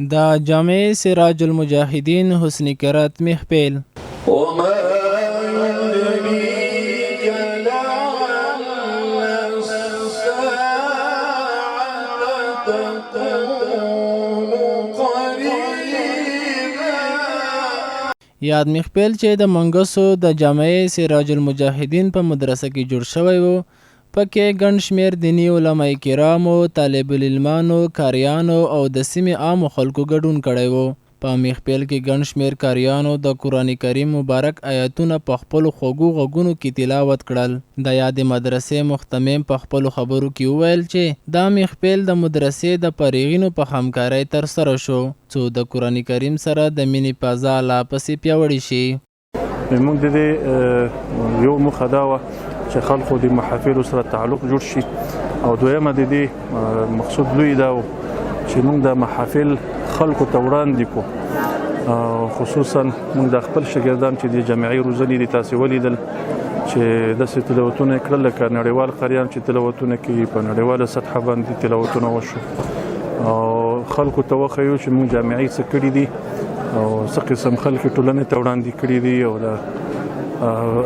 دا جامع سراج المجاهدین حسنی کرت محفل. وما يدريك لعل الساعة تكون قريبا. یاد محفل چې د منګسو د جامع سراج المجاهدین په مدرسه کې جوړ شوی و، پکې ګڼ شمېر دیني علماء کرامو، طالب العلمانو، کاریانو او د سیمې عامو خلکو ګډون کړی و. په محفل کې ګڼ شمېر کاریانو د قرآن کریم مبارک آیاتونه په خپلو خوږو غوږونو کې تلاوت کړل. د یادې مدرسې مختمم په خپلو خبرو کې وویل چې دا محفل د مدرسې د فارغینو په همکارۍ ترسره شو څو د قرآن کریم سره د مینې فضا لا پسې پیاوړې شي. موږ د دې یو موخه دا وه چې خلکو د محافلو سره تعلق جوړ شي، او دویمه د دې مقصود لوی دا و چې موږ د محافل خلکو ته وړاندې کړو. خصوصا موږ د خپل شاګردان چې د جامعي روزنې دي تاسې ولیدل چې داسې تلاوتونه یې کړل لکه نړیوال قاریان چې تلاوتونه کوي په نړیواله سطحه باندې تلاوتونه وشو، او خلکو ته وښیو چې موږ جامعي څه کړي دي او څه قسم خلک ټولنې ته وړاندې کړي دي، او د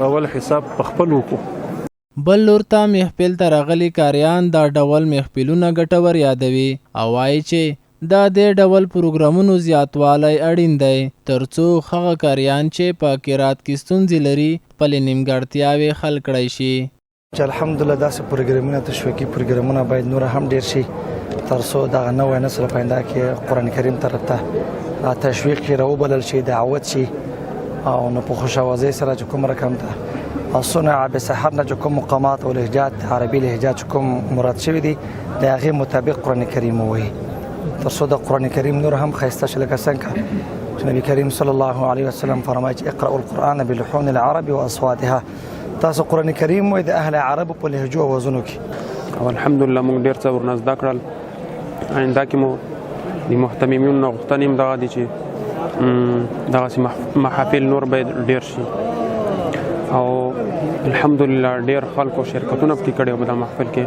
اول حساب په خپل وکړو. بل لور ته محفل ته راغلي کاریان دا ډول محفلونه ګټور یادوي او وایي چې دا دې ډول پروګرامونو زیاتوالی اړین دی ترڅو هغه کاریان چې په قرات کې ستونزې لري خپلې نیمګړتیاوې حل کړی شي. چې الحمدلله داسې پروګرامونه تشویقي پروګرامونه باید نور هم ډیر شي ترڅو دغه نوی نسل په آینده کې قرآن کریم طرف ته تشویق شي، راوبلل شي، دعوت شي، او نو په خوشاوازۍ سره چې کوم رقم ته صنع بسحر نه چې کوم مقامات او لهجات عربي لهجات چې کوم مراد شوي دي د هغې مطابق قرآن کریم ووایي ترڅو د قرآن کریم نور هم ښایسته شي، لکه څنګه چې نبي کریم صلی الله علیه وسلم فرمایي چې اقرأوا القرآن بلحون العرب واصواتها. تاسو قرآن کریم وایي د اهل عربو په لهجو او وزنو کې. او الحمدلله موږ ډېر څه ورنه زده کړل. آینده کې مو د محتممینو نه غوښتنې هم دغه دي چې دغسې محافل نور باید ډېر شي، او الحمدلله ډېر خلکو شرکتونه پکې کړي په دا محفل کې،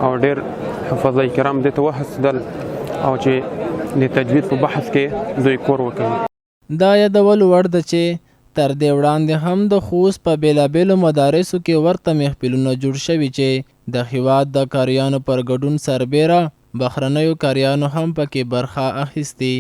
او ډېر حفظای کرام دې ته وهڅېدل او چې د تجوید په بحث کې دوی کور وکوي. دا یادول وړ ده چې تر دې وړاندې هم د خوست په بېلابېلو مدارسو کې ورته محفلونه جوړ شوي چې د هېواد د کاریانو پر ګډون سربیره بهرنیو کاریانو هم پکې برخه اخیستې.